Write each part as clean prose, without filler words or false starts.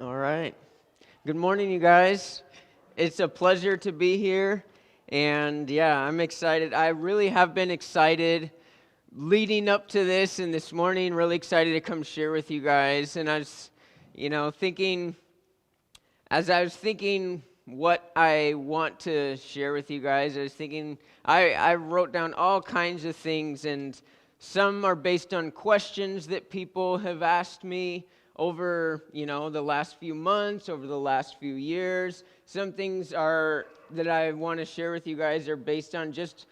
All right. Good morning, you guys. It's a pleasure to be here. And yeah, I'm excited. I really have been excited leading up to this and this morning, really excited to come share with you guys. And I was, thinking, as I was thinking what I want to share with you guys, I was thinking, I wrote down all kinds of things, and some are based on questions that people have asked me over, the last few months, over the last few years. Some things are that I want to share with you guys are based on just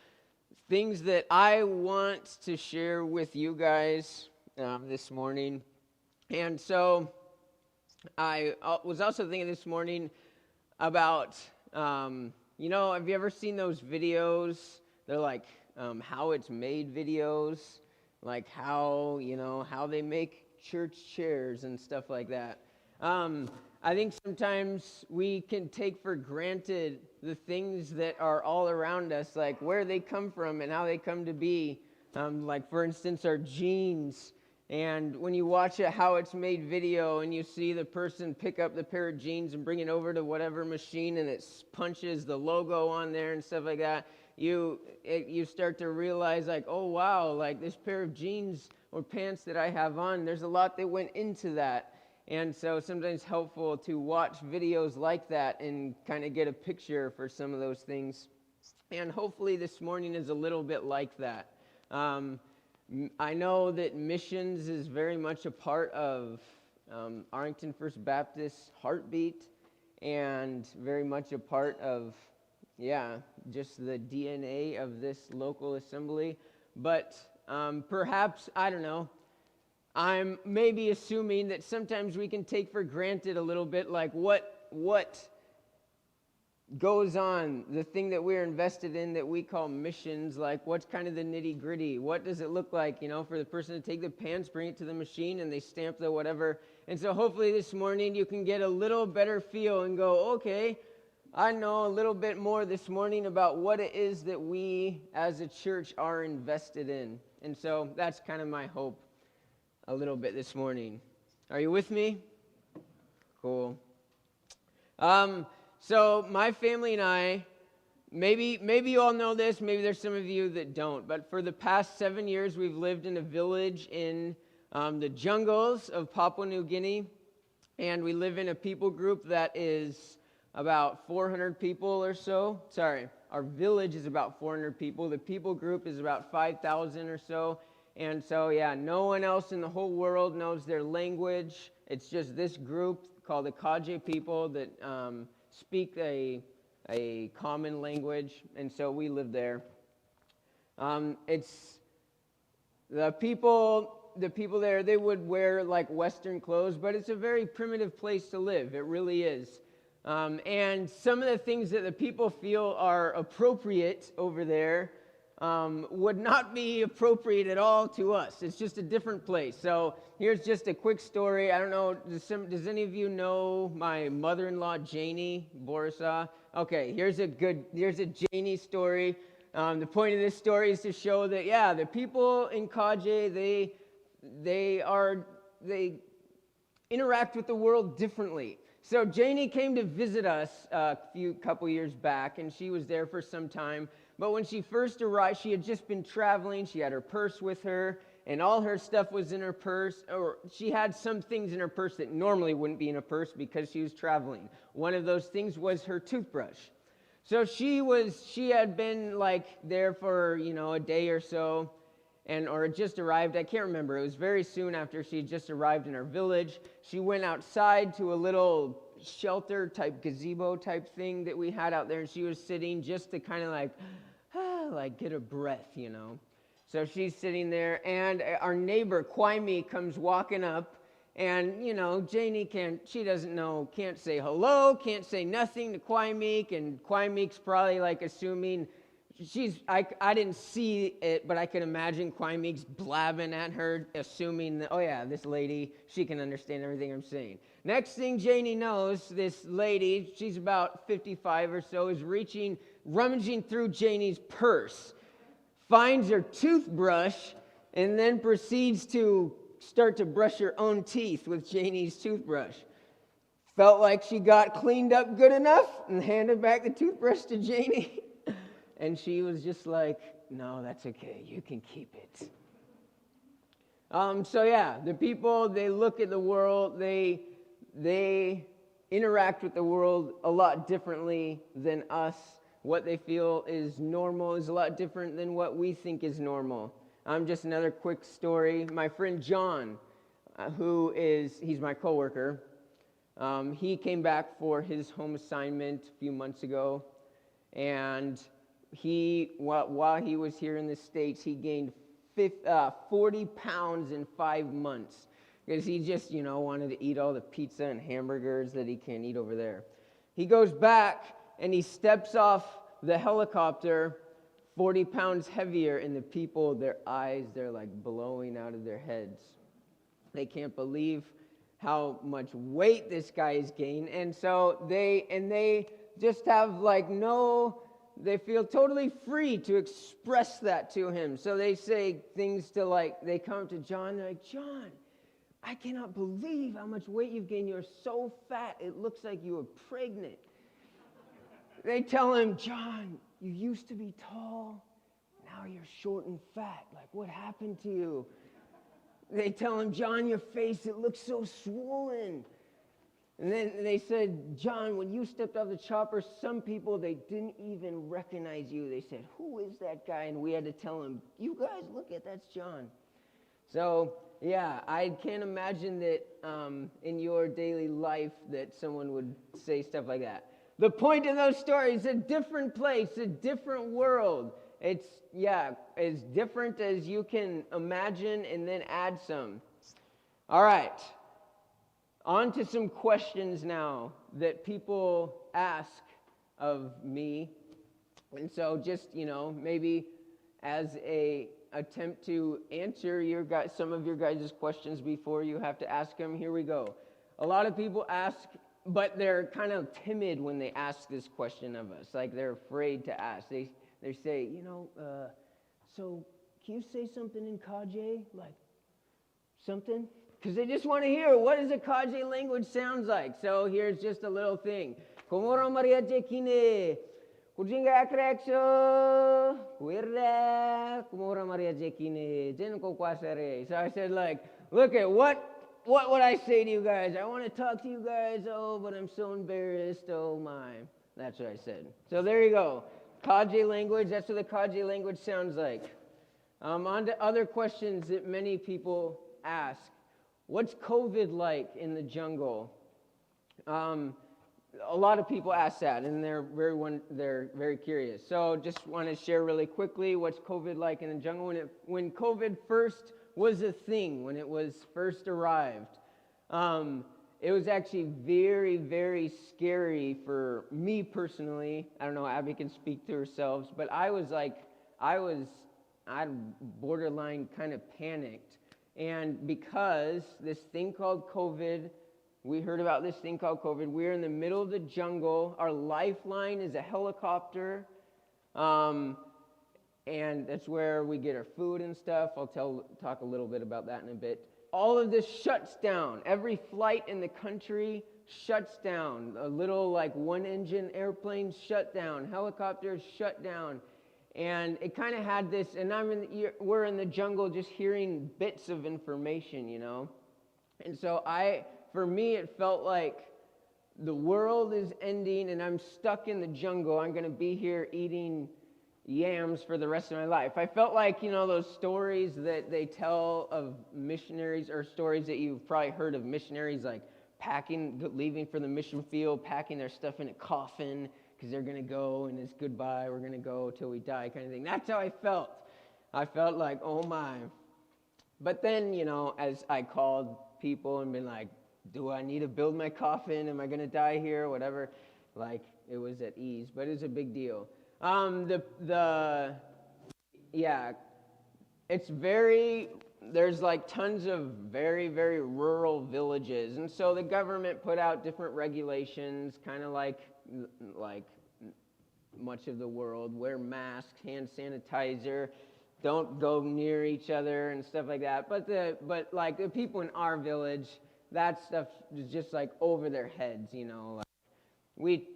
things that I want to share with you guys this morning. And so I was also thinking this morning about, have you ever seen those videos? They're like how it's made videos, like how they make church chairs and stuff like that. I think sometimes we can take for granted the things that are all around us, like where they come from and how they come to be. Like, for instance, our jeans. And when you watch a how it's made video and you see the person pick up the pair of jeans and bring it over to whatever machine and it punches the logo on there and stuff like that, you start to realize, like, oh wow, like this pair of jeans or pants that I have on, there's a lot that went into that. And so sometimes helpful to watch videos like that and kind of get a picture for some of those things. And hopefully this morning is a little bit like that. I know that missions is very much a part of Arlington First Baptist heartbeat, and very much a part of, just the DNA of this local assembly. But perhaps, I don't know, I'm maybe assuming that sometimes we can take for granted a little bit, like what goes on, the thing that we're invested in that we call missions, like what's kind of the nitty gritty, what does it look like, for the person to take the pants, bring it to the machine, and they stamp the whatever. And so hopefully this morning you can get a little better feel and go, okay, I know a little bit more this morning about what it is that we as a church are invested in. And so that's kind of my hope a little bit this morning. Are you with me? Cool. So my family and I, maybe you all know this, maybe there's some of you that don't, but for the past 7 years we've lived in a village in the jungles of Papua New Guinea, and we live in a people group that is about 400 people or so. Sorry, our village is about 400 people. The people group is about 5,000 or so. And so, no one else in the whole world knows their language. It's just this group called the Kaji people that speak a common language, and so we live there. It's the people there, they would wear like Western clothes, but it's a very primitive place to live. It really is. And some of the things that the people feel are appropriate over there would not be appropriate at all to us. It's just a different place. So here's just a quick story. I don't know, does any of you know my mother-in-law, Janie Borisa? Okay, here's a Janie story. The point of this story is to show that, the people in Kaji, they interact with the world differently. So Janie came to visit us a couple years back, and she was there for some time. But when she first arrived, she had just been traveling. She had her purse with her, and all her stuff was in her purse. Or she had some things in her purse that normally wouldn't be in a purse because she was traveling. One of those things was her toothbrush. So she had been like there for, a day or so, or had just arrived. I can't remember. It was very soon after she had just arrived in our village. She went outside to a little shelter type, gazebo type thing that we had out there, and she was sitting just to kind of like get a breath, So she's sitting there, and our neighbor, Kwaimi, comes walking up, and, Janie can't say hello, can't say nothing to Kwaimi, and Kwaimi's probably like assuming I didn't see it, but I can imagine Kwaimi's blabbing at her, assuming that, this lady, she can understand everything I'm saying. Next thing Janie knows, this lady, she's about 55 or so, is rummaging through Janie's purse, finds her toothbrush, and then proceeds to start to brush her own teeth with Janie's toothbrush. felt like she got cleaned up good enough and handed back the toothbrush to Janie. And she was just like, no, that's okay. You can keep it. So yeah, the people, they look at the world, they interact with the world a lot differently than us. What they feel is normal is a lot different than what we think is normal. Just another quick story. My friend John, he's my coworker. He came back for his home assignment a few months ago, and while he was here in the States, he gained 40 pounds in 5 months because he just, wanted to eat all the pizza and hamburgers that he can't eat over there. He goes back and he steps off the helicopter 40 pounds heavier, and the people, their eyes, they're like blowing out of their heads. They can't believe how much weight this guy has gained. And so they just have they feel totally free to express that to him. So they say things they come to John, they're like, John, I cannot believe how much weight you've gained. You're so fat, it looks like you were pregnant. They tell him, John, you used to be tall, now you're short and fat. Like, what happened to you? They tell him, John, your face, it looks so swollen. And then they said, John, when you stepped off the chopper, some people, they didn't even recognize you. They said, who is that guy? And we had to tell him, you guys, look at, that's John. So, yeah, I can't imagine that in your daily life that someone would say stuff like that. The point of those stories, a different place, a different world. It's as different as you can imagine, and then add some. All right. On to some questions now that people ask of me. And so just, maybe as a attempt to answer some of your guys' questions before you have to ask them, here we go. A lot of people ask, but they're kind of timid when they ask this question of us. Like they're afraid to ask. They say, so can you say something in Kaji? Like something? Because they just want to hear, what does a Kaji language sounds like? So here's just a little thing. So I said, look at what would I say to you guys? I want to talk to you guys, but I'm so embarrassed, oh my. That's what I said. So there you go. Kaji language, that's what the Kaji language sounds like. On to other questions that many people ask. What's COVID like in the jungle? A lot of people ask that, and they're very curious. So just want to share really quickly what's COVID like in the jungle. When COVID first was a thing, when it was first arrived, it was actually very, very scary for me personally. I don't know, Abby can speak to herself, but I borderline kind of panicked. And because this thing called COVID, we heard about this thing called COVID, we're in the middle of the jungle. Our lifeline is a helicopter. And that's where we get our food and stuff. I'll talk a little bit about that in a bit. All of this shuts down. Every flight in the country shuts down. A little one-engine airplanes shut down. Helicopters shut down. And it kind of had this, and we're in the jungle just hearing bits of information, And so for me, it felt like the world is ending and I'm stuck in the jungle. I'm going to be here eating yams for the rest of my life. I felt like, those stories that they tell of missionaries, or stories that you've probably heard of missionaries leaving for the mission field, packing their stuff in a coffin because they're going to go and it's goodbye, we're going to go till we die kind of thing. That's how I felt. I felt like, oh my. But then, as I called people and been like, do I need to build my coffin? Am I going to die here? Whatever. It was at ease, but it was a big deal. There's tons of very, very rural villages. And so the government put out different regulations, kind of like much of the world. Wear masks, hand sanitizer, don't go near each other and stuff like that. But the people in our village, that stuff is just like over their heads, you know. Like,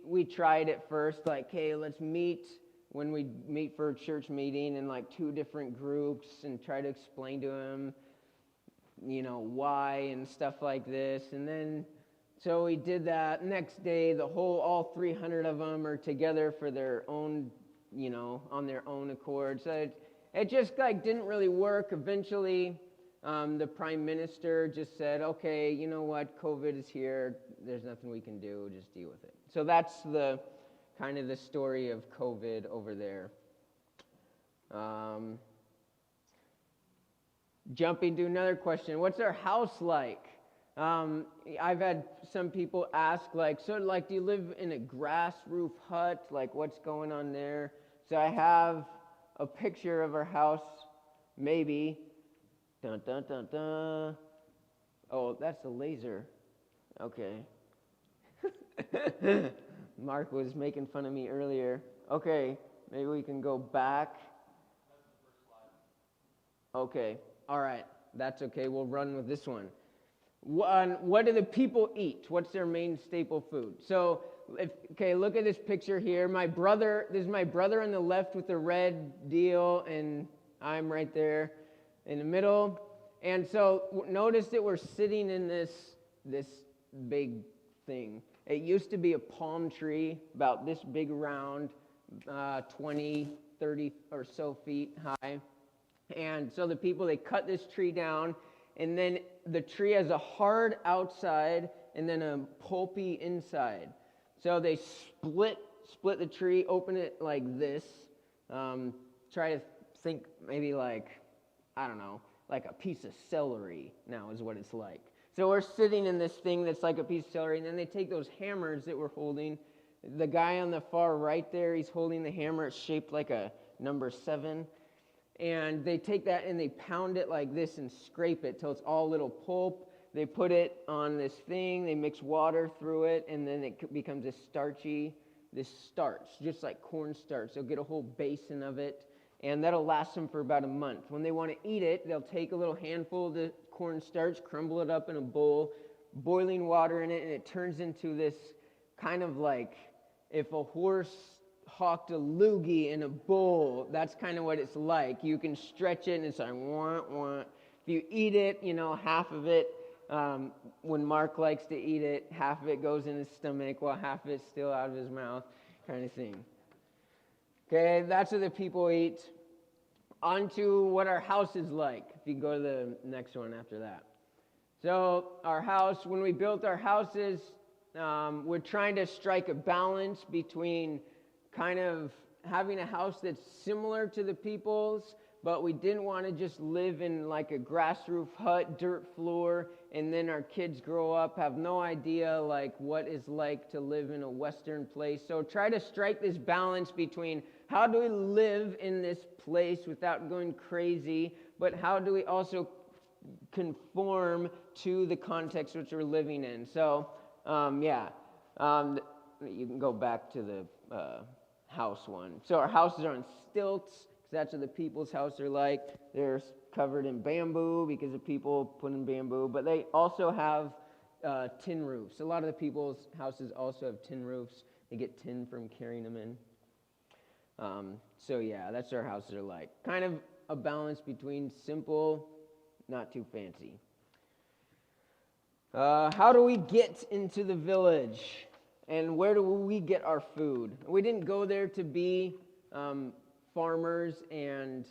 we tried at first, like, hey, let's meet when we meet for a church meeting in like 2 different groups and try to explain to them, you know, why and stuff like this. And then, so we did that. Next day, all 300 of them are together for their own, you know, on their own accord. So it just like didn't really work. Eventually, the prime minister just said, okay, you know what, COVID is here. There's nothing we can do. Just deal with it. So that's the kind of the story of COVID over there. Jumping to another question, what's our house like? I've had some people ask, like, so, like, do you live in a grass roof hut? Like, what's going on there? So I have a picture of our house, maybe. Dun, dun, dun, dun. Oh, that's a laser. Okay. Mark was making fun of me earlier. Okay, maybe we can go back. Okay, all right, that's okay. We'll run with this one. What do the people eat? What's their main staple food? So, okay, look at this picture here. This is my brother on the left with the red deal, and I'm right there in the middle. And so, notice that we're sitting in this big thing. It used to be a palm tree, about this big around, 20, 30 or so feet high. And so the people, they cut this tree down, and then the tree has a hard outside and then a pulpy inside. So they split the tree, open it like this. Try to think maybe like, I don't know, like a piece of celery now is what it's like. So we're sitting in this thing that's like a piece of celery, and then they take those hammers that we're holding. The guy on the far right there, he's holding the hammer. It's shaped like a number 7. And they take that and they pound it like this and scrape it till it's all little pulp. They put it on this thing, they mix water through it, and then it becomes this starch, just like cornstarch. They'll get a whole basin of it, and that'll last them for about a month. When they want to eat it, they'll take a little handful of the cornstarch, crumble it up in a bowl, boiling water in it, and it turns into this kind of like if a horse hawked a loogie in a bowl. That's kind of what it's like. You can stretch it and it's like wah, wah. If you eat it, you know, half of it, when Mark likes to eat it, half of it goes in his stomach while half of it's still out of his mouth, kind of thing. Okay, that's what the people eat. On to what our house is like. If you go to the next one after that. So our house, when we built our houses, we're trying to strike a balance between kind of having a house that's similar to the people's, but we didn't want to just live in like a grass roof hut, dirt floor, and then our kids grow up, have no idea like what it's like to live in a Western place. So try to strike this balance between how do we live in this place without going crazy, but how do we also conform to the context which we're living in. So, you can go back to the house one. So our houses are on stilts, because that's what the people's house are like. They're covered in bamboo because the people put in bamboo, but they also have tin roofs. A lot of the people's houses also have tin roofs. They get tin from carrying them in. That's what our houses are like. Kind of a balance between simple, not too fancy. How do we get into the village? And where do we get our food? We didn't go there to be farmers and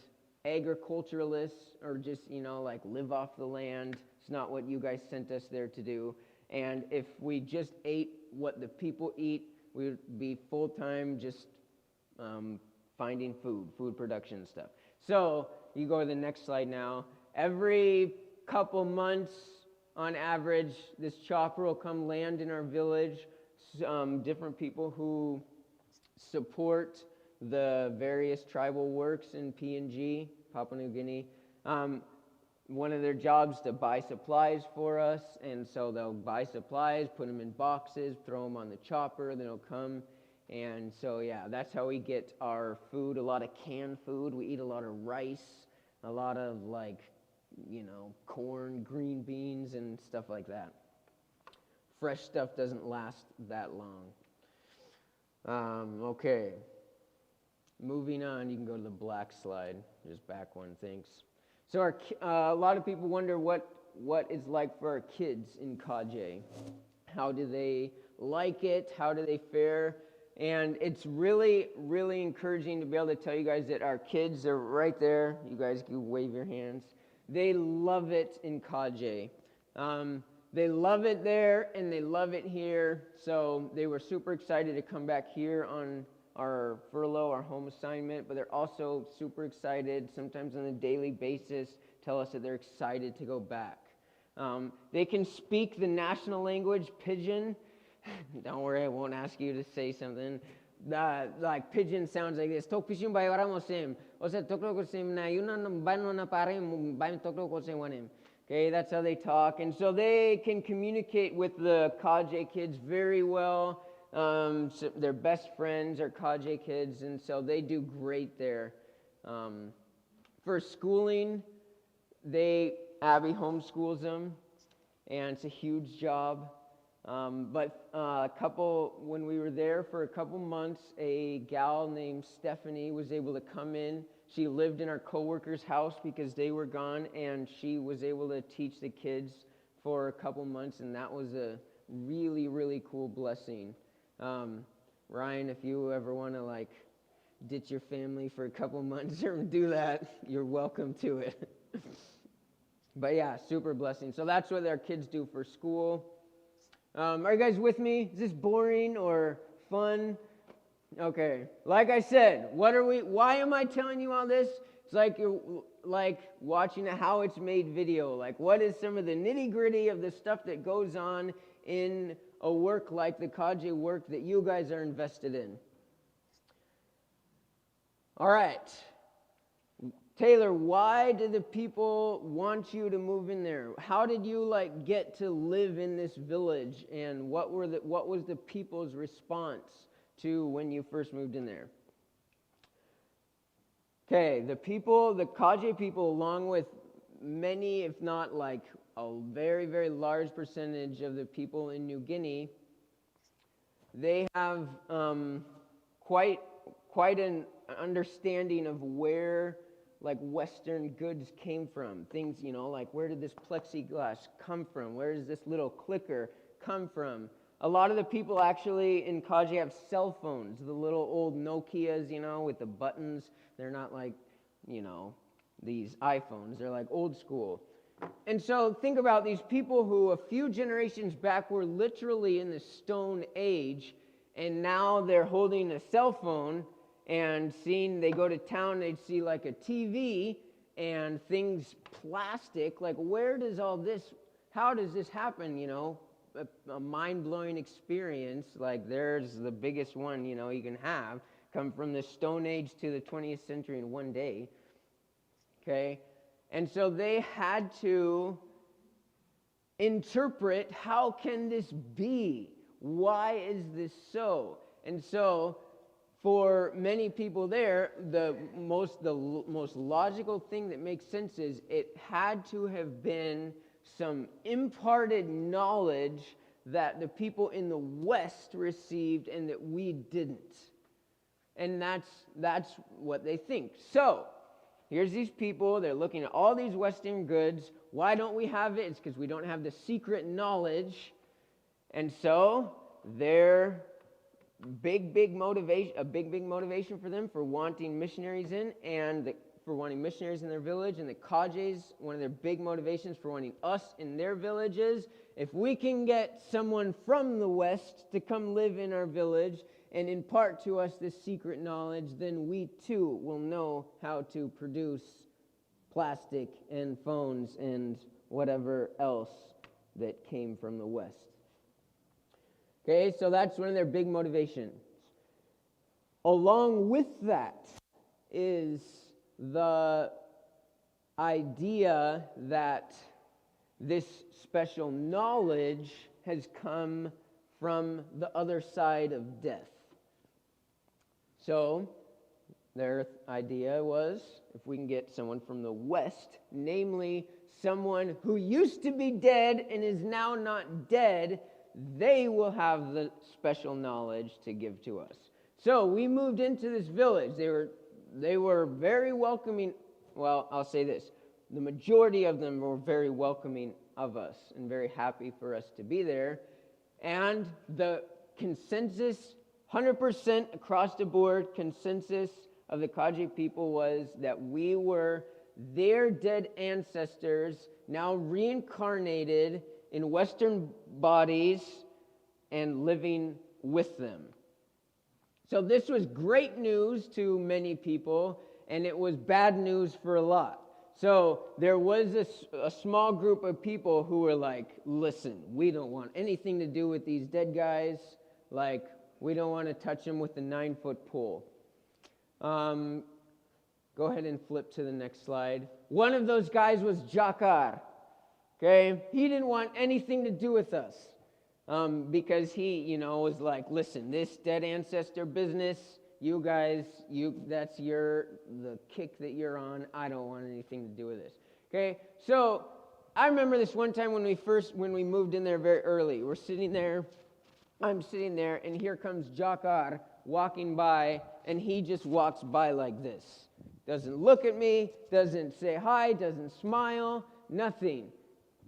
agriculturalists or just, like live off the land. It's not what you guys sent us there to do. And if we just ate what the people eat, we would be full-time just finding food production stuff. So you go to the next slide now. Every couple months, on average, this chopper will come land in our village. Different people who support the various tribal works in PNG, Papua New Guinea. One of their jobs to buy supplies for us, and so they'll buy supplies, put them in boxes, throw them on the chopper, then they'll come. And so, that's how we get our food, a lot of canned food. We eat a lot of rice, a lot of corn, green beans, and stuff like that. fresh stuff doesn't last that long. Okay. Moving on, you can go to the black slide. Just back one, thanks. So a lot of people wonder what it's like for our kids in Kaji. How do they like it? How do they fare? And it's really, really encouraging to be able to tell you guys that our kids are right there. You guys can wave your hands. They love it in Kaji. They love it there and they love it here. So they were super excited to come back here on our furlough, our home assignment, but they're also super excited, sometimes on a daily basis, tell us that they're excited to go back. They can speak the national language, Pidgin. Don't worry, I won't ask you to say something. Like Pidgin sounds like this. Tok pishim bai waramosim. O sea, toklo kosim na yuna bano na parim bai toklo kosim wanim. Okay, that's how they talk. And so they can communicate with the Kaji kids very well. So their best friends are Kaji kids, and so they do great there. For schooling, Abby homeschools them, and it's a huge job. But when we were there for a couple months, a gal named Stephanie was able to come in. She lived in our coworker's house because they were gone, and she was able to teach the kids for a couple months, and that was a really, really cool blessing. Ryan, if you ever want to ditch your family for a couple months or do that, you're welcome to it. But yeah, super blessing. So that's what our kids do for school. Are you guys with me? Is this boring or fun? Okay. Like I said, why am I telling you all this? It's like you're watching a how it's made video. Like, what is some of the nitty-gritty of the stuff that goes on in a work like the Kaji work that you guys are invested in? All right. Taylor, why did the people want you to move in there? How did you get to live in this village, and what was the people's response to when you first moved in there? Okay, the Kaji people, along with many, if not a very, very large percentage of the people in New Guinea, they have quite an understanding of where Western goods came from. Things, where did this plexiglass come from? Where does this little clicker come from? A lot of the people actually in Kaji have cell phones, the little old Nokias, with the buttons. They're not these iPhones. They're old school. And so think about these people who a few generations back were literally in the Stone Age, and now they're holding a cell phone and they go to town, they'd see a TV and things plastic. Where does all this, how does this happen, a mind-blowing experience. There's the biggest one, you can have, come from the Stone Age to the 20th century in one day. Okay? And so they had to interpret, how can this be? Why is this so? And so for many people there, the most logical thing that makes sense is it had to have been some imparted knowledge that the people in the West received and that we didn't. And that's what they think. So here's these people, they're looking at all these Western goods. Why don't we have it? It's because we don't have the secret knowledge. And so they're a big motivation for them for wanting missionaries in, and for wanting missionaries in their village. And the Kajis, one of their big motivations for wanting us in their villages. If we can get someone from the West to come live in our village and impart to us this secret knowledge, then we too will know how to produce plastic and phones and whatever else that came from the West. Okay, so that's one of their big motivations. Along with that is the idea that this special knowledge has come from the other side of death. So their idea was, if we can get someone from the West, namely someone who used to be dead and is now not dead, they will have the special knowledge to give to us. So we moved into this village. They were very welcoming. Well, I'll say this. The majority of them were very welcoming of us and very happy for us to be there. And the consensus, 100% across the board consensus of the Kaji people was that we were their dead ancestors now reincarnated in Western bodies and living with them. So this was great news to many people, and it was bad news for a lot. So there was a small group of people who were like, listen, we don't want anything to do with these dead guys. Like, we don't want to touch them with a 9-foot pole. Go ahead and flip to the next slide. One of those guys was Jakar. Okay? He didn't want anything to do with us. Because he, was like, listen, this dead ancestor business, you guys, that's the kick that you're on. I don't want anything to do with this. Okay? So I remember this one time when we moved in there very early. I'm sitting there, and here comes Jakar walking by, and he just walks by like this. Doesn't look at me, doesn't say hi, doesn't smile, nothing.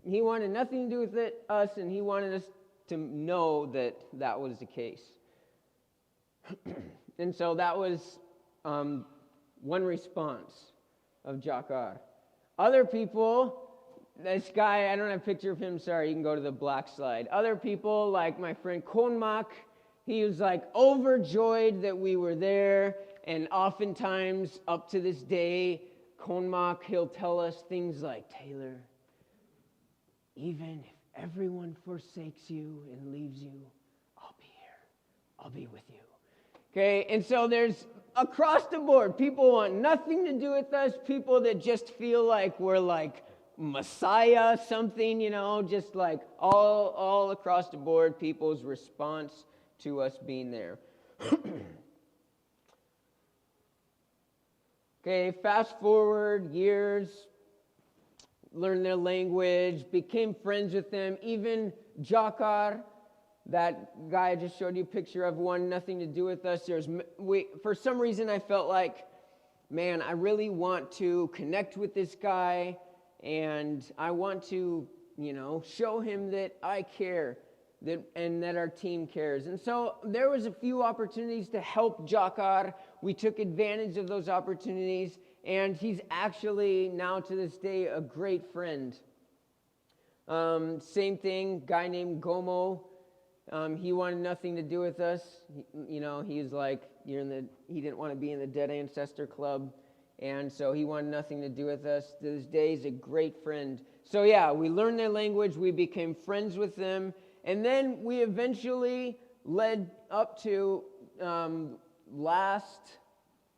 He wanted nothing to do with us, and he wanted us to know that was the case. And so that was one response of Jakar. Other people, this guy, I don't have a picture of him, sorry, you can go to the black slide. Other people, like my friend Konmak, he was like overjoyed that we were there, and oftentimes, up to this day, Konmak, he'll tell us things like, Taylor, even if everyone forsakes you and leaves you, I'll be here. I'll be with you. Okay, and so there's across the board, people want nothing to do with us, people that just feel like we're like Messiah, something, just like all across the board, people's response to us being there. Okay, fast forward years, learned their language, became friends with them. Even Jakar, that guy I just showed you a picture of, wanted nothing to do with us. For some reason, I felt like, man, I really want to connect with this guy, and I want to, show him that I care, and that our team cares. And so there was a few opportunities to help Jakar. We took advantage of those opportunities, and he's actually, now to this day, a great friend. Same thing, guy named Gomo. He wanted nothing to do with us. He was like, he didn't want to be in the Dead Ancestor Club, and so he wanted nothing to do with us. To this day, he's a great friend. So yeah, we learned their language, we became friends with them, and then we eventually led up to last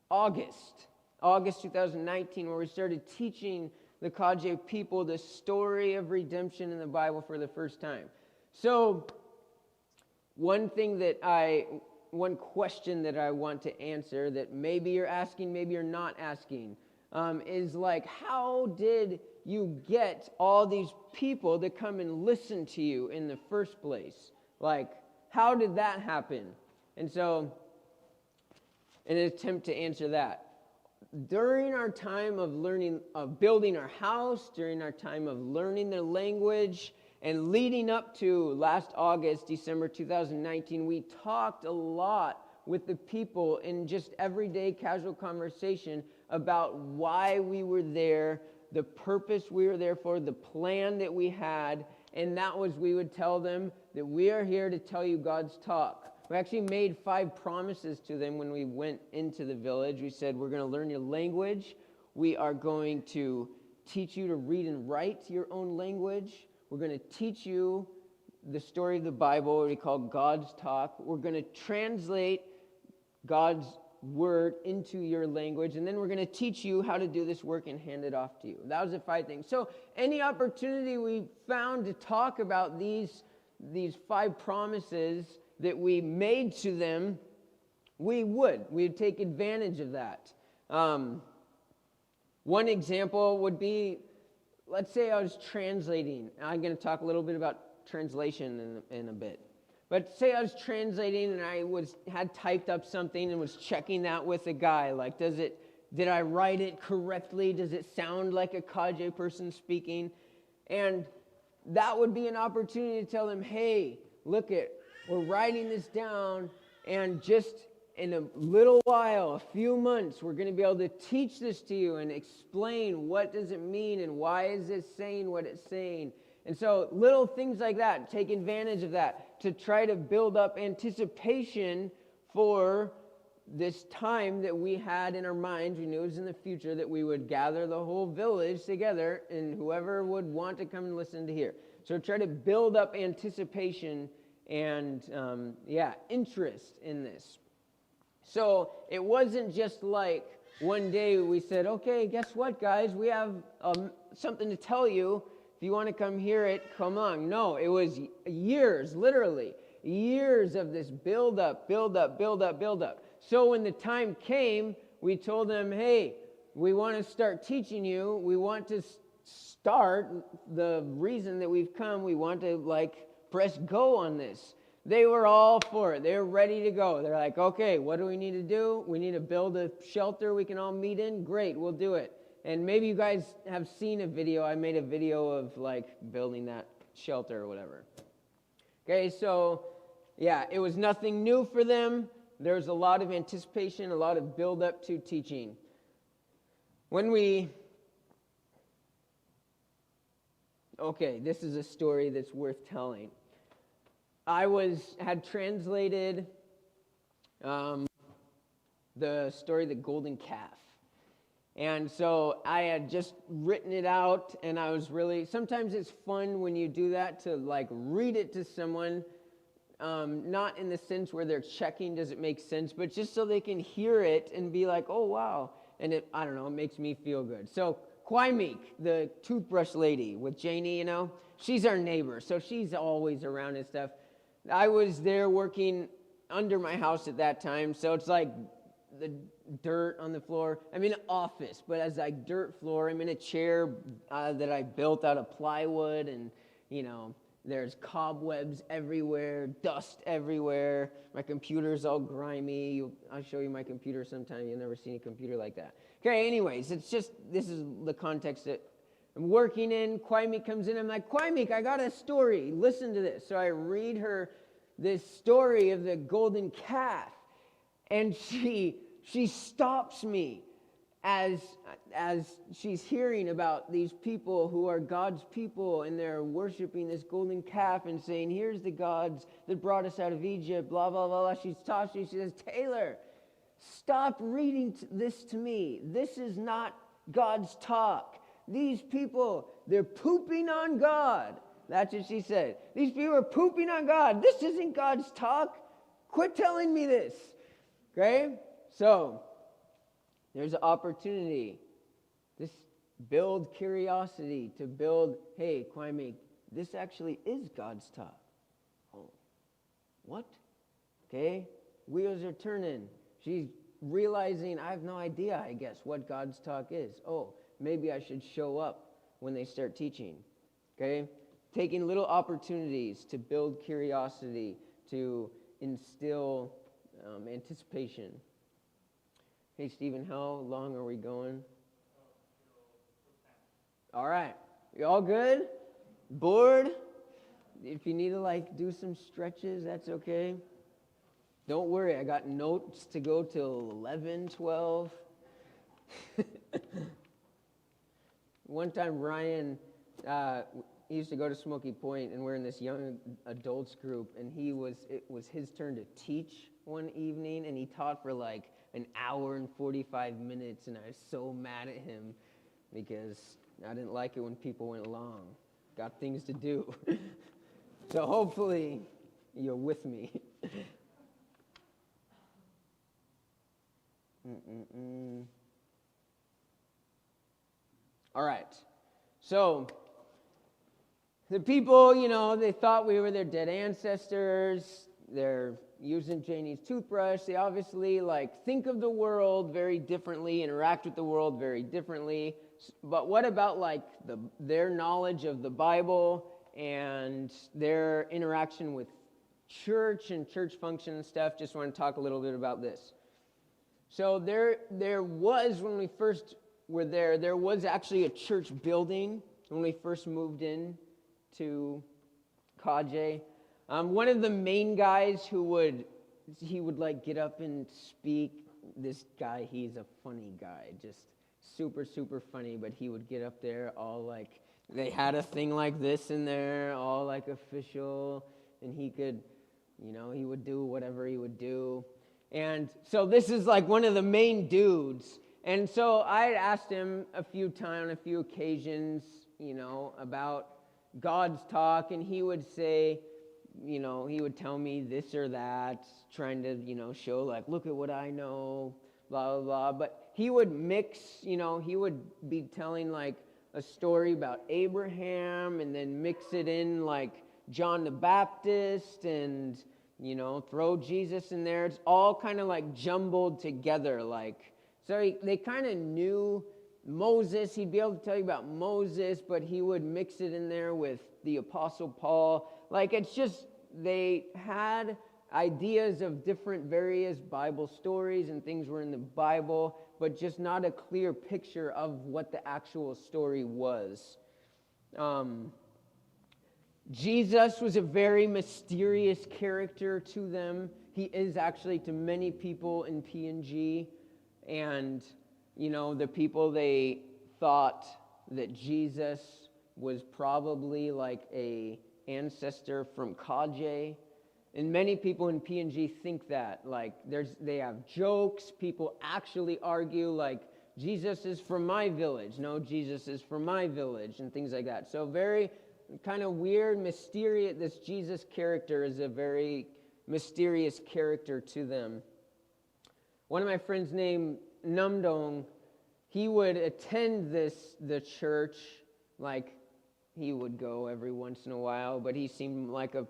August 2019, where we started teaching the Kaji people the story of redemption in the Bible for the first time. So one question that I want to answer that maybe you're asking, maybe you're not asking, is like, how did you get all these people to come and listen to you in the first place? Like, how did that happen? And so, in an attempt to answer that, during our time of building our house, during our time of learning their language, and leading up to last August, December 2019, we talked a lot with the people in just everyday casual conversation about why we were there, the purpose we were there for, the plan that we had, and that was we would tell them that we are here to tell you God's talk. We actually made 5 promises to them when we went into the village. We said, we're going to learn your language. We are going to teach you to read and write your own language. We're going to teach you the story of the Bible, what we call God's talk. We're going to translate God's word into your language, and then we're going to teach you how to do this work and hand it off to you. That was the 5 things. So any opportunity we found to talk about these 5 promises that we made to them, we'd take advantage of that. One example would be, let's say I was translating. I'm going to talk a little bit about translation in a bit. But say I was translating and I had typed up something and was checking that with a guy. Like, did I write it correctly? Does it sound like a Kaji person speaking? And that would be an opportunity to tell them, hey, look we're writing this down, and just in a little while, a few months, we're going to be able to teach this to you and explain what does it mean and why is it saying what it's saying. And so little things like that, take advantage of that to try to build up anticipation for this time that we had in our minds. We knew it was in the future that we would gather the whole village together and whoever would want to come and listen to hear. So try to build up anticipation and, interest in this. So it wasn't just like one day we said, okay, guess what, guys? We have something to tell you. If you want to come hear it, come on. No, it was years, literally, years of this build up. So when the time came, we told them, hey, we want to start teaching you. We want to start the reason that we've come. We want to press go on this. They were all for it. They were ready to go. They're like, okay, what do we need to do? We need to build a shelter we can all meet in. Great, we'll do it. And maybe you guys have seen a video. I made a video of building that shelter or whatever. Okay, so it was nothing new for them. There was a lot of anticipation, a lot of build up to teaching. This is a story that's worth telling. I had translated the story, The Golden Calf. And so I had just written it out, and I was sometimes it's fun when you do that to read it to someone, not in the sense where they're checking, does it make sense, but just so they can hear it and be like, oh, wow. And it makes me feel good. So Kwaimik, the toothbrush lady with Janie, she's our neighbor, so she's always around and stuff. I was there working under my house at that time, so it's the dirt on the floor. I'm in an office, but as dirt floor, I'm in a chair that I built out of plywood, and there's cobwebs everywhere, dust everywhere. My computer's all grimy. I'll show you my computer sometime. You've never seen a computer like that. Okay, anyways, this is the context that I'm working in. Kwaimik comes in. I'm like, Kwaimik, I got a story. Listen to this. So I read her this story of the golden calf, and she stops me as she's hearing about these people who are God's people, and they're worshiping this golden calf and saying, here's the gods that brought us out of Egypt, blah, blah, blah, blah. She stops me. She says, Taylor, stop reading this to me. This is not God's talk. These people, they're pooping on God. That's what she said. These people are pooping on God. This isn't God's talk. Quit telling me this. Okay? So, there's an opportunity. This build curiosity to build, hey, Kwaimik, this actually is God's talk. Oh, what? Okay? Wheels are turning. She's realizing, I have no idea, I guess, what God's talk is. Oh, maybe I should show up when they start teaching. Okay? Taking little opportunities to build curiosity, to instill anticipation. Hey, Stephen, how long are we going? All right. You all good? Bored? If you need to do some stretches, that's okay. Don't worry, I got notes to go till 11, 12. One time, Ryan, he used to go to Smoky Point, and we're in this young adults group, and it was his turn to teach one evening, and he taught for an hour and 45 minutes, and I was so mad at him because I didn't like it when people went long. Got things to do. So hopefully you're with me. All right. So the people, they thought we were their dead ancestors. They're using Janie's toothbrush. They obviously think of the world very differently, interact with the world very differently. But what about their knowledge of the Bible and their interaction with church and church function and stuff. Just want to talk a little bit about this. So there was, when we first were there was actually a church building when we first moved in to Kaji. One of the main guys he would like get up and speak. This guy, he's a funny guy, just super, super funny, but he would get up there all like, they had a thing like this in there, all like official, and he could, he would do whatever he would do. And so this is like one of the main dudes. And so I asked him a few occasions, about God's talk, and he would say, he would tell me this or that, trying to, show like, look at what I know, blah, blah, blah. But he would mix, he would be telling like a story about Abraham and then mix it in like John the Baptist and, throw Jesus in there. It's all kind of like jumbled together. Like, so they kind of knew Moses. He'd be able to tell you about Moses, but he would mix it in there with the Apostle Paul. Like, it's just, they had ideas of different various Bible stories and things were in the Bible, but just not a clear picture of what the actual story was. Jesus was a very mysterious character to them. He is actually to many people in PNG. And, the people, they thought that Jesus was probably like a ancestor from Kaji. And many people in PNG think that. Like, they have jokes. People actually argue, like, Jesus is from my village. No, Jesus is from my village, and things like that. So very kind of weird, mysterious. This Jesus character is a very mysterious character to them. One of my friends named Namdong, he would attend the church, like he would go every once in a while, but he seemed like a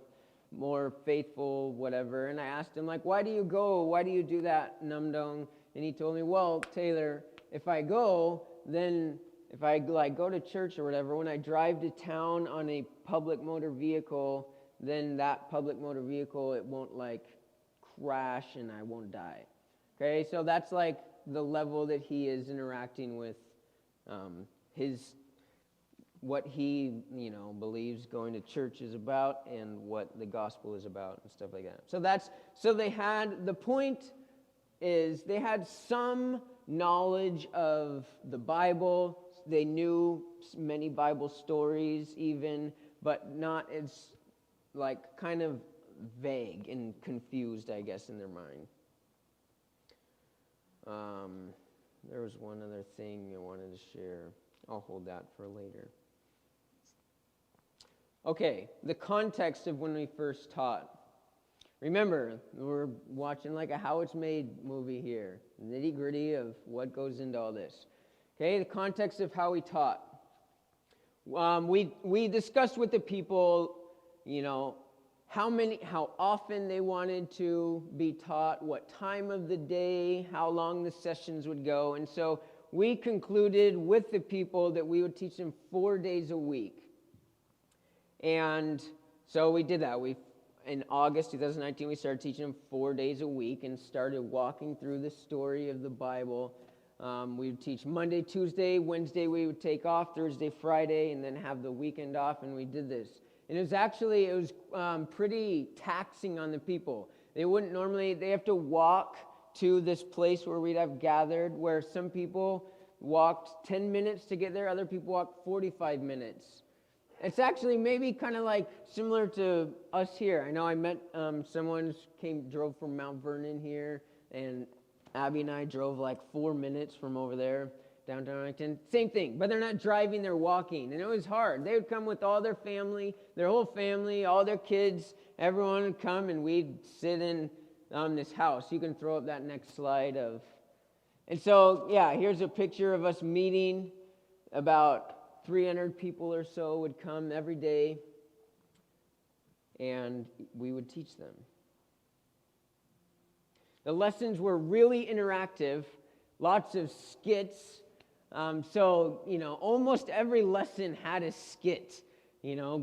more faithful whatever. And I asked him, like, why do you go? Why do you do that, Namdong? And he told me, well, Taylor, if I go, then if I like go to church or whatever, when I drive to town on a public motor vehicle, then that public motor vehicle, it won't like crash and I won't die. Okay, so that's like the level that he is interacting with what he, believes going to church is about and what the gospel is about and stuff like that. So the point is they had some knowledge of the Bible. They knew many Bible stories even, but not as like kind of vague and confused, I guess, in their mind. There was one other thing I wanted to share. I'll hold that for later. Okay, the context of when we first taught. Remember, we're watching like a How It's Made movie here. Nitty-gritty of what goes into all this. Okay, the context of how we taught. We discussed with the people, how often they wanted to be taught, what time of the day, how long the sessions would go. And so we concluded with the people that we would teach them 4 days a week. And so we did that. In August 2019, we started teaching them 4 days a week and started walking through the story of the Bible. We would teach Monday, Tuesday, Wednesday we would take off, Thursday, Friday, and then have the weekend off, and we did this. And it was pretty taxing on the people. They have to walk to this place where we'd have gathered, where some people walked 10 minutes to get there, other people walked 45 minutes. It's actually maybe kind of like similar to us here. I know I met someone drove from Mount Vernon here, and Abby and I drove like 4 minutes from over there, downtown Arlington. Same thing, but they're not driving, they're walking. And it was hard. They would come with all their family, their whole family, all their kids. Everyone would come, and we'd sit in this house. You can throw up that next slide of. And so, yeah, here's a picture of us meeting. About 300 people or so would come every day, and we would teach them. The lessons were really interactive, lots of skits. So, almost every lesson had a skit.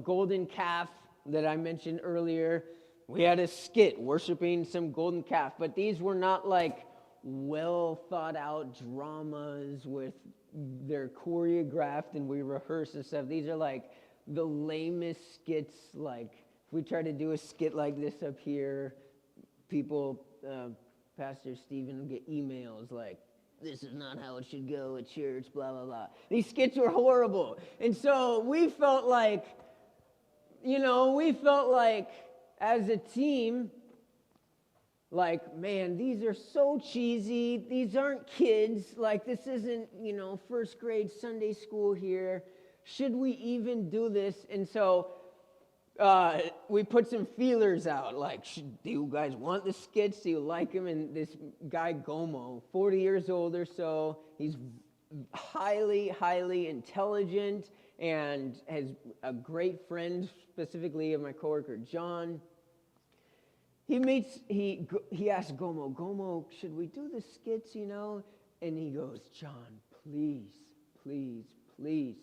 golden calf that I mentioned earlier. We had a skit worshiping some golden calf, but these were not like well thought out dramas with they're choreographed and we rehearse and stuff. These are like the lamest skits. Like if we try to do a skit like this up here, people, Pastor Stephen will get emails like, "This is not how it should go at church, blah, blah, blah." These skits were horrible. And so we felt like as a team, like, man, these are so cheesy. These aren't kids. Like, this isn't, first grade Sunday school here. Should we even do this? And so we put some feelers out. Like, do you guys want the skits? Do you like them? And this guy, Gomo, 40 years old or so, he's highly, highly intelligent and has a great friend, specifically of my coworker, John. He asks Gomo, should we do the skits, And he goes, "John, please, please, please,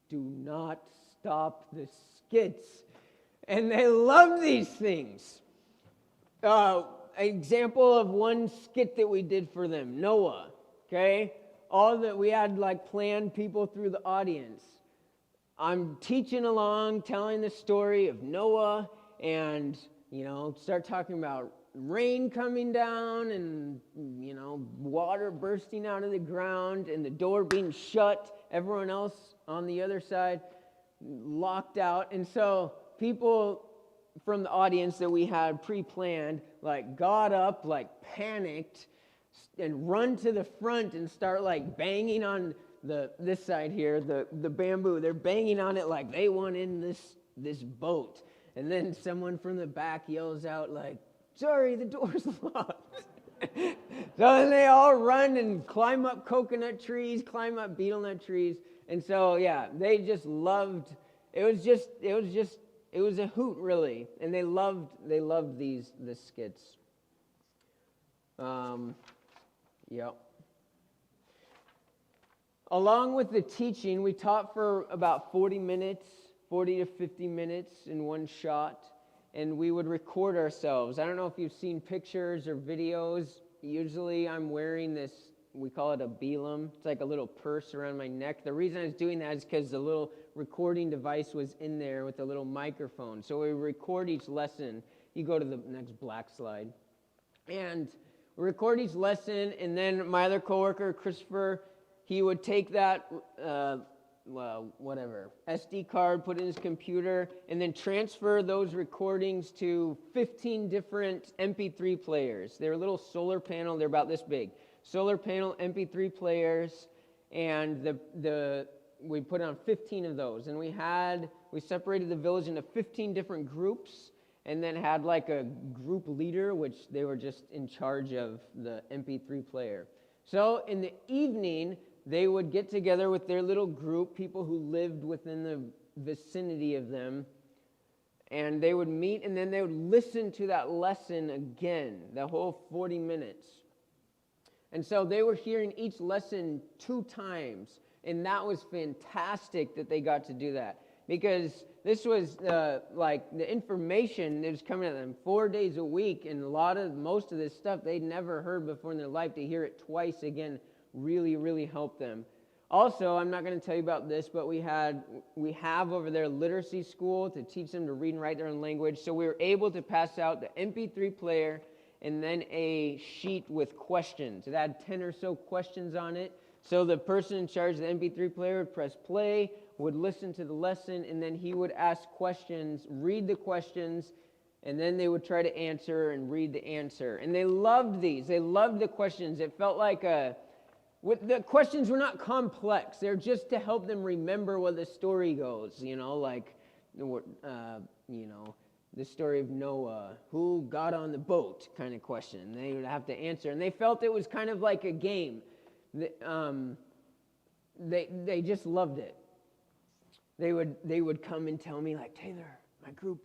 do not stop the skits." And they love these things. Example of one skit that we did for them, Noah, okay? All that we had like planned people through the audience. I'm teaching along, telling the story of Noah, and start talking about rain coming down and water bursting out of the ground and the door being shut, everyone else on the other side locked out. And so people from the audience that we had pre-planned like got up, like panicked, and run to the front and start like banging on this side here, the bamboo. They're banging on it like they want in this boat. And then someone from the back yells out like, "Sorry, the door's locked." So then they all run and climb up coconut trees, climb up betel nut trees. And so yeah, they just loved it was a hoot, really. And they loved the skits. Yep. Along with the teaching, we taught for about 40 to 50 minutes in one shot, and we would record ourselves. I don't know if you've seen pictures or videos. Usually I'm wearing this, we call it a belum. It's like a little purse around my neck. The reason I was doing that is because the little recording device was in there with a little microphone. So we record each lesson. You go to the next black slide. And we record each lesson, and then my other coworker, Christopher, he would take that SD card, put it in his computer, and then transfer those recordings to 15 different MP3 players. They're a little solar panel. They're about this big. Solar panel MP3 players, and we put on 15 of those. And we separated the village into 15 different groups, and then had like a group leader, which they were just in charge of the MP3 player. So in the evening, they would get together with their little group, people who lived within the vicinity of them, and they would meet, and then they would listen to that lesson again, the whole 40 minutes. And so they were hearing each lesson 2 times, and that was fantastic that they got to do that, because this was like the information that was coming at them 4 days a week, and most of this stuff they'd never heard before in their life. To hear it twice again really, really helped them. Also, I'm not going to tell you about this, but we have over there literacy school to teach them to read and write their own language. So we were able to pass out the MP3 player and then a sheet with questions. It had 10 or so questions on it. So the person in charge of the MP3 player would press play, would listen to the lesson, and then he would ask questions, read the questions, and then they would try to answer and read the answer. And they loved these. They loved the questions. It felt like the questions were not complex. They're just to help them remember where the story goes, like, the story of Noah, who got on the boat kind of question. They would have to answer. And they felt it was kind of like a game. They just loved it. They would come and tell me, like, "Taylor, my group,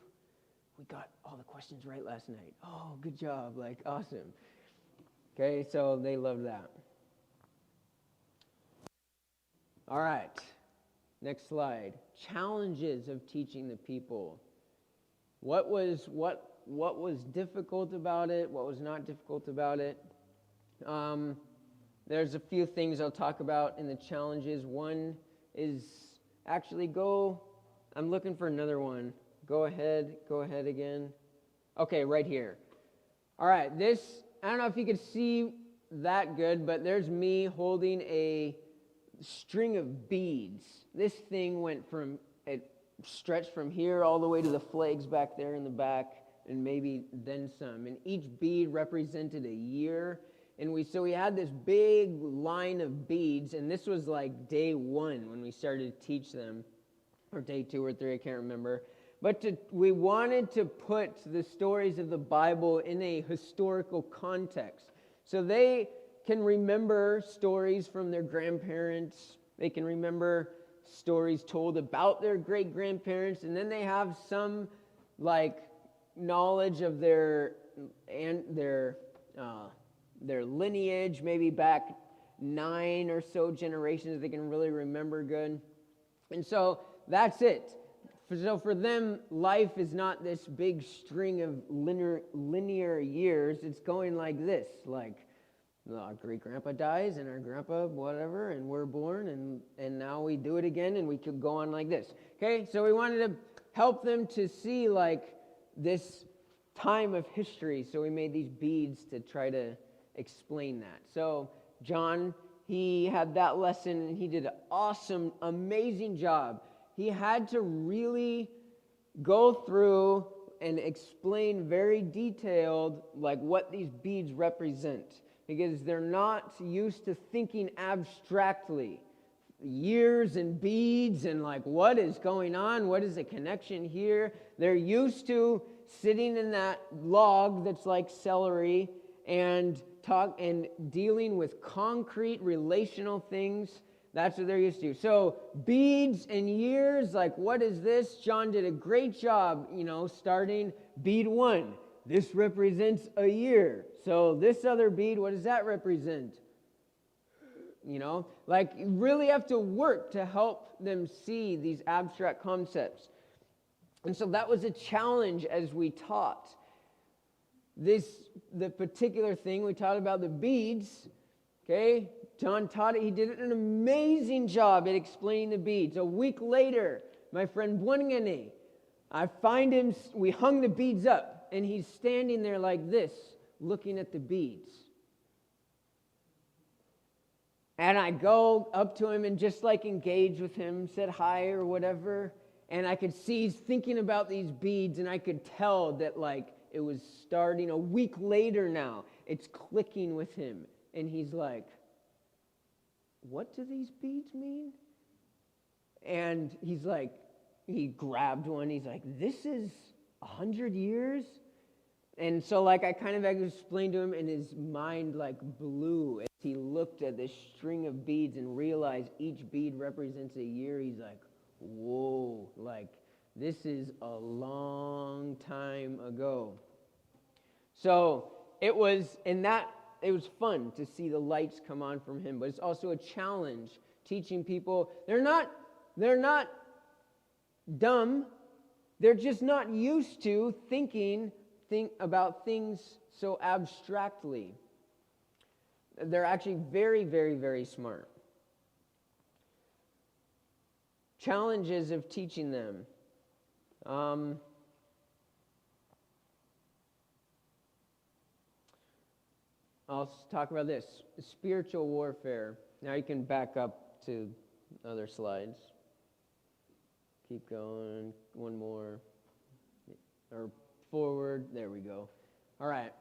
we got all the questions right last night." "Oh, good job." Like, awesome. Okay, so they loved that. All right. Next slide. Challenges of teaching the people. What was difficult about it? What was not difficult about it? There's a few things I'll talk about in the challenges. One is actually I'm looking for another one. Go ahead again. Okay, right here. All right, I don't know if you could see that good, but there's me holding a string of beads. This thing it stretched from here all the way to the flags back there in the back, and maybe then some. And each bead represented a year. And we had this big line of beads, and this was like day 1 when we started to teach them, or day 2 or 3, I can't remember. But we wanted to put the stories of the Bible in a historical context. So they can remember stories from their grandparents. They can remember stories told about their great-grandparents. And then they have some knowledge of their lineage, maybe back 9 or so generations they can really remember good. And so that's it. So for them, life is not this big string of linear years. It's going like this, our great-grandpa dies, and our grandpa, whatever, and we're born, and now we do it again, and we could go on like this. Okay, so we wanted to help them to see, this time of history, so we made these beads to try to explain that. So John, he had that lesson, and he did an awesome, amazing job. He had to really go through and explain very detailed, what these beads represent, because they're not used to thinking abstractly. Years and beads and what is going on? What is the connection here? They're used to sitting in that log that's like celery and dealing with concrete relational things. That's what they're used to. So beads and years, what is this? John did a great job, starting bead 1. This represents a year. So this other bead, what does that represent? You really have to work to help them see these abstract concepts. And so that was a challenge as we taught. The particular thing, we taught about the beads, okay? John taught it. He did an amazing job at explaining the beads. A week later, my friend Bwangane, I find him, we hung the beads up, and he's standing there like this, looking at the beads. And I go up to him and just engage with him, said hi or whatever, and I could see he's thinking about these beads, and I could tell that it was starting a week later now. It's clicking with him, and he's like, what do these beads mean? And he grabbed one. He's like, this is 100 years? And so I kind of explained to him, and his mind blew as he looked at this string of beads and realized each bead represents a year. He's like, whoa, this is a long time ago. So it was fun to see the lights come on from him, but it's also a challenge teaching people. They're not dumb. They're just not used to think about things so abstractly. They're actually very, very, very smart. Challenges of teaching them. I'll talk about this. Spiritual warfare. Now you can back up to other slides. Keep going. One more. Or forward. There we go. All right.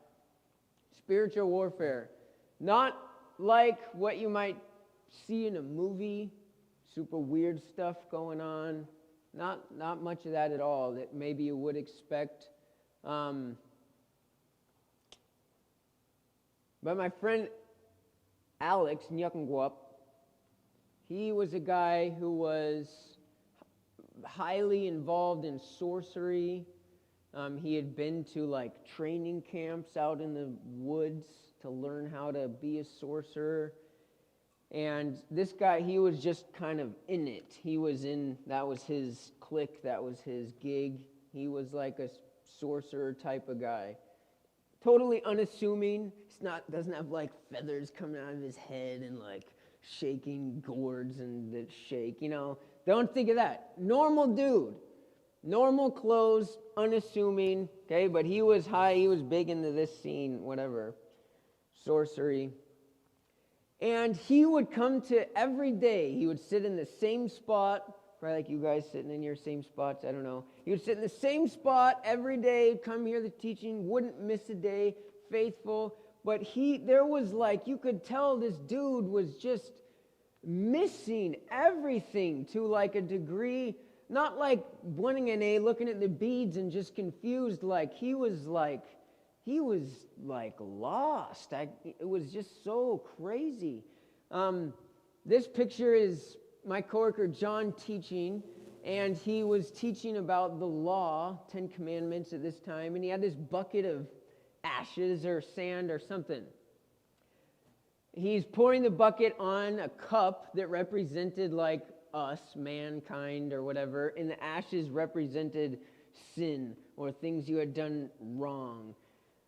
Spiritual warfare. Not like what you might see in a movie. Super weird stuff going on. Not much of that at all that maybe you would expect. But my friend Alex Nyakangwap, he was a guy who was highly involved in sorcery. He had been to training camps out in the woods to learn how to be a sorcerer. And this guy, he was just kind of in it. That was his clique, that was his gig. He was like a sorcerer type of guy. Totally unassuming. Doesn't have like feathers coming out of his head and like shaking gourds and that shake, Don't think of that. Normal dude. Normal clothes, unassuming, okay? But he was big into this scene, whatever. Sorcery. And he would come to every day, he would sit in the same spot, probably like you guys sitting in your same spots, I don't know. He would sit in the same spot every day, come hear the teaching, wouldn't miss a day, faithful. But there was like, you could tell this dude was just missing everything to like a degree, not like wanting an A, looking at the beads and just confused, like he was like lost. It was just so crazy. This picture is my coworker John teaching, and he was teaching about the law, 10 Commandments at this time, and he had this bucket of ashes or sand or something. He's pouring the bucket on a cup that represented like us, mankind or whatever, and the ashes represented sin or things you had done wrong.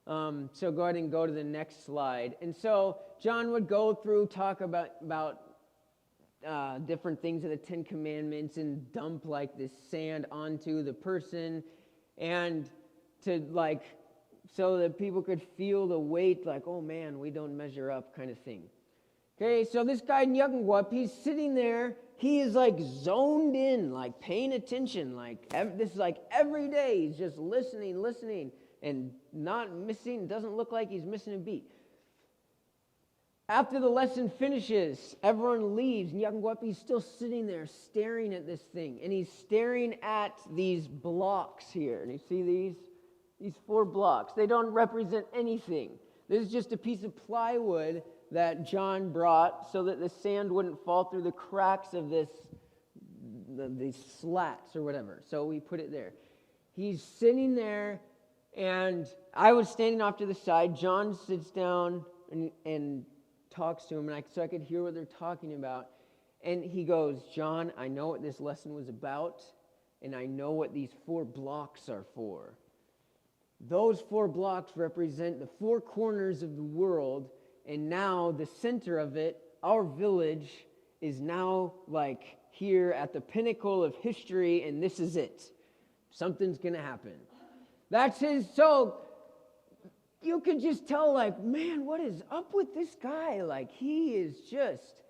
So go ahead and go to the next slide. And so John would go through, talk about different things of the 10 Commandments and dump like this sand onto the person and to like, so that people could feel the weight like, oh man, we don't measure up kind of thing. Okay, so this guy Nyagwap, he's sitting there, he is like zoned in, like paying attention, like this is like every day he's just listening, and not missing, doesn't look like he's missing a beat. After the lesson finishes, everyone leaves, and Nyagwap, still sitting there staring at this thing, and he's staring at these blocks here, and you see these 4 blocks. They don't represent anything. This is just a piece of plywood that John brought so that the sand wouldn't fall through the cracks of these slats or whatever. So we put it there. He's sitting there, and I was standing off to the side. John sits down and talks to him, so I could hear what they're talking about. And he goes, John, I know what this lesson was about, and I know what these 4 blocks are for. Those 4 blocks represent the 4 corners of the world, and now the center of it, our village, is now like here at the pinnacle of history, and this is it. Something's going to happen. That's so you could just tell, like, man, what is up with this guy? Like, he is just,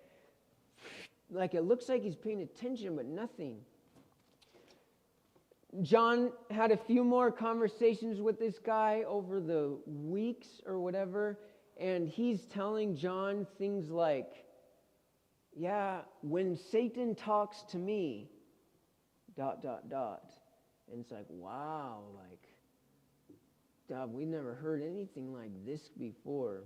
like, it looks like he's paying attention, but nothing. John had a few more conversations with this guy over the weeks or whatever, and he's telling John things like, yeah, when Satan talks to me, ... And it's like, wow, like, God, we never heard anything like this before.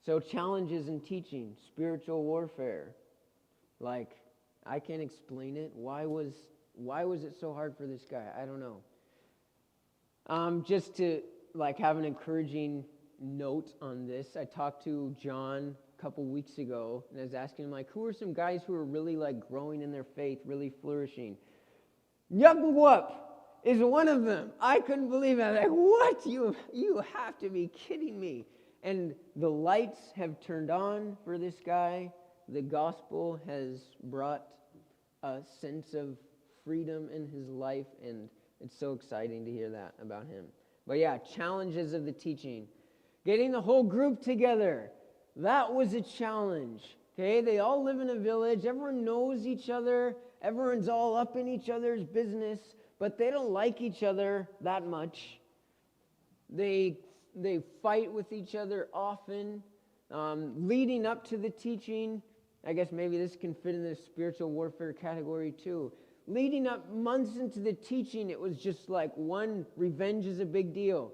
So challenges in teaching, spiritual warfare. Like, I can't explain it. Why was it so hard for this guy? I don't know. Just to like have an encouraging note on this, I talked to John a couple weeks ago, and I was asking him, like, who are some guys who are really like growing in their faith, really flourishing? Nyagwap is one of them. I couldn't believe it. I was like, what? You have to be kidding me. And the lights have turned on for this guy. The gospel has brought a sense of freedom in his life, and it's so exciting to hear that about him. But yeah, challenges of the teaching. Getting the whole group together, that was a challenge. Okay, they all live in a village. Everyone knows each other. Everyone's all up in each other's business, but they don't like each other that much. They fight with each other often. Leading up to the teaching, I guess maybe this can fit in the spiritual warfare category too. Leading up months into the teaching, it was just like revenge is a big deal.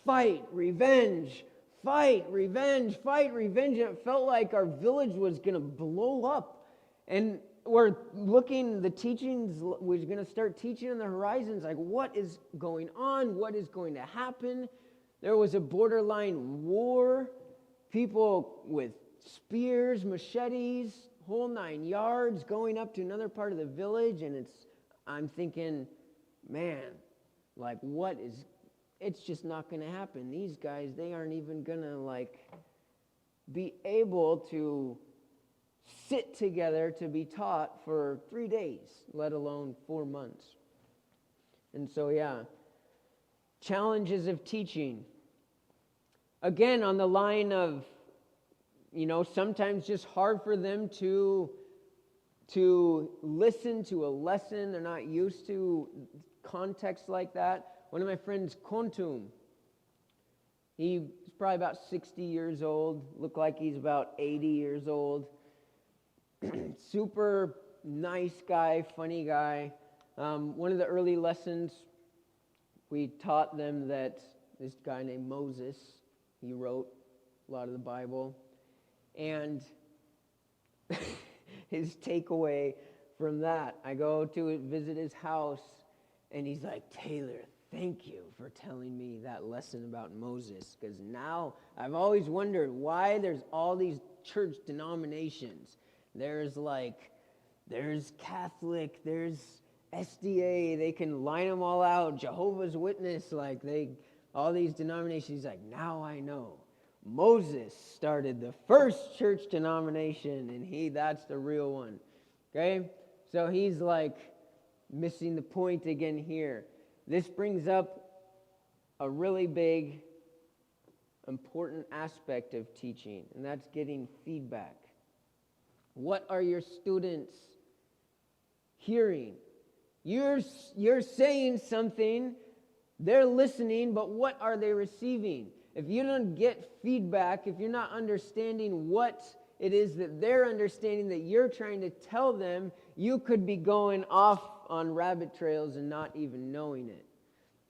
Fight, revenge, fight, revenge, fight, revenge. And it felt like our village was going to blow up. And we're looking, the teachings, we're going to start teaching on the horizons, like what is going on? What is going to happen? There was a borderline war. People with spears, machetes, whole 9 yards, going up to another part of the village, and I'm thinking, man, like it's just not going to happen. These guys, they aren't even going to be able to sit together to be taught for 3 days, let alone 4 months. And so, yeah, challenges of teaching. Again, on the line of, sometimes just hard for them to listen to a lesson. They're not used to context like that. One of my friends, Kontum, he's probably about 60 years old, looked like he's about 80 years old. Super nice guy, funny guy. One of the early lessons, we taught them that this guy named Moses, he wrote a lot of the Bible. And his takeaway from that, I go to visit his house, and he's like, Taylor, thank you for telling me that lesson about Moses, because now I've always wondered why there's all these church denominations. There's Catholic, there's SDA, they can line them all out, Jehovah's Witness, all these denominations. He's like, now I know. Moses started the first church denomination, and that's the real one. Okay? So he's missing the point again here. This brings up a really big, important aspect of teaching, and that's getting feedback. What are your students hearing? You're saying something, they're listening, but what are they receiving? If you don't get feedback, if you're not understanding what it is that they're understanding that you're trying to tell them, you could be going off on rabbit trails and not even knowing it.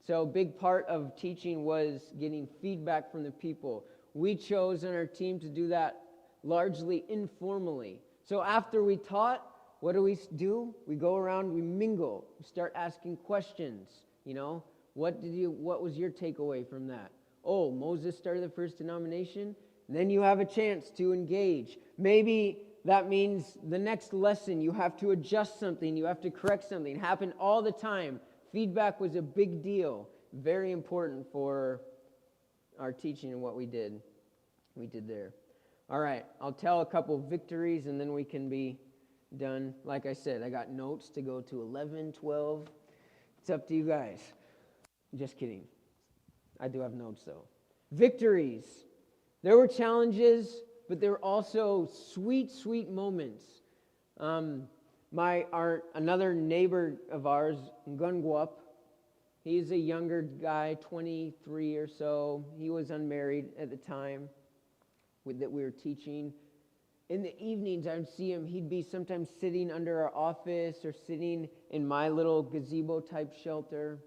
So a big part of teaching was getting feedback from the people. We chose on our team to do that largely informally. So after we taught, what do? We go around, we mingle, we start asking questions. What was your takeaway from that? Oh, Moses started the first denomination? And then you have a chance to engage. Maybe that means the next lesson you have to adjust something, you have to correct something. It happened all the time. Feedback was a big deal, very important for our teaching and what we did there. All right, I'll tell a couple victories and then we can be done. Like I said, I got notes to go to 11, 12. It's up to you guys. Just kidding. I do have notes though. Victories. There were challenges, but there were also sweet, sweet moments. Another neighbor of ours, Ngungwap, he's a younger guy, 23 or so. He was unmarried at the time that we were teaching. In the evenings, I would see him. He'd be sometimes sitting under our office or sitting in my little gazebo-type shelter.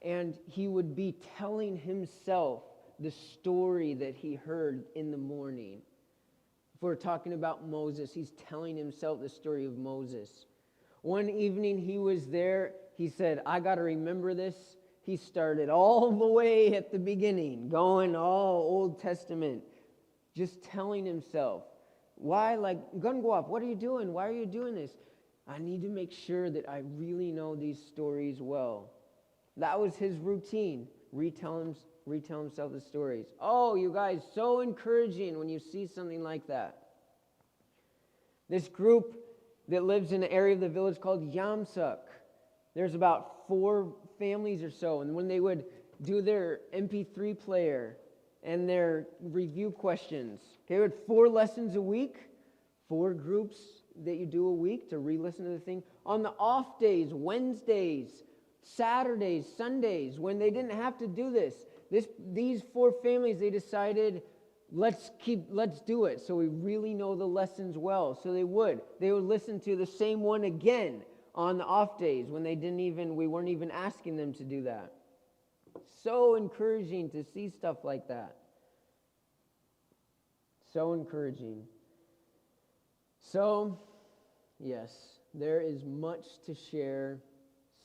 And he would be telling himself the story that he heard in the morning. If we're talking about Moses, he's telling himself the story of Moses. One evening he was there. He said, I got to remember this. He started all the way at the beginning, going all Old Testament, just telling himself. Why? Gungwap, what are you doing? Why are you doing this? I need to make sure that I really know these stories well. That was his routine, retell himself the stories. Oh, you guys, so encouraging when you see something like that. This group that lives in an area of the village called Yamsuk, there's about 4 families or so, and when they would do their MP3 player and their review questions, they had 4 lessons a week, 4 groups that you do a week to re-listen to the thing. On the off days, Wednesdays, Saturdays, Sundays, when they didn't have to do these 4 families, they decided, let's do it so we really know the lessons well. So they would listen to the same one again on the off days when we weren't even asking them to do that. So encouraging to see stuff like that. So encouraging. So, yes, there is much to share.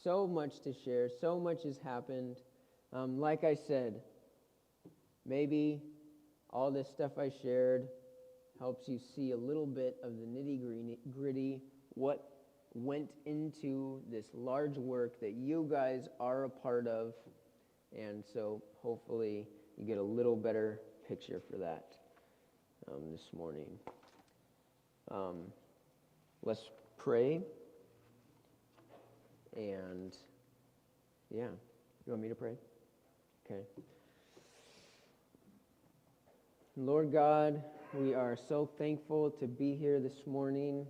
So much to share. So much has happened. Like I said, maybe all this stuff I shared helps you see a little bit of the nitty-gritty, what went into this large work that you guys are a part of. And so hopefully you get a little better picture for that this morning. Let's pray. And yeah, you want me to pray? Okay. Lord God, we are so thankful to be here this morning.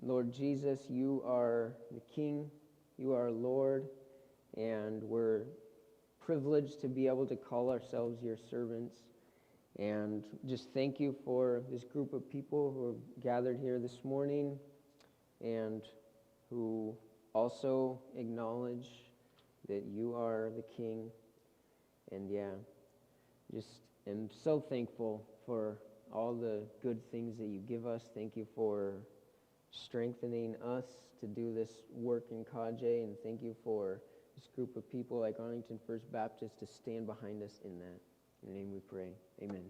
Lord Jesus, you are the King, you are Lord, and we're privileged to be able to call ourselves your servants. And just thank you for this group of people who are gathered here this morning and who also acknowledge that you are the King. And yeah, just am so thankful for all the good things that you give us. Thank you for strengthening us to do this work in Kaji, and thank you for this group of people like Arlington First Baptist to stand behind us in that. In your name we pray. Amen.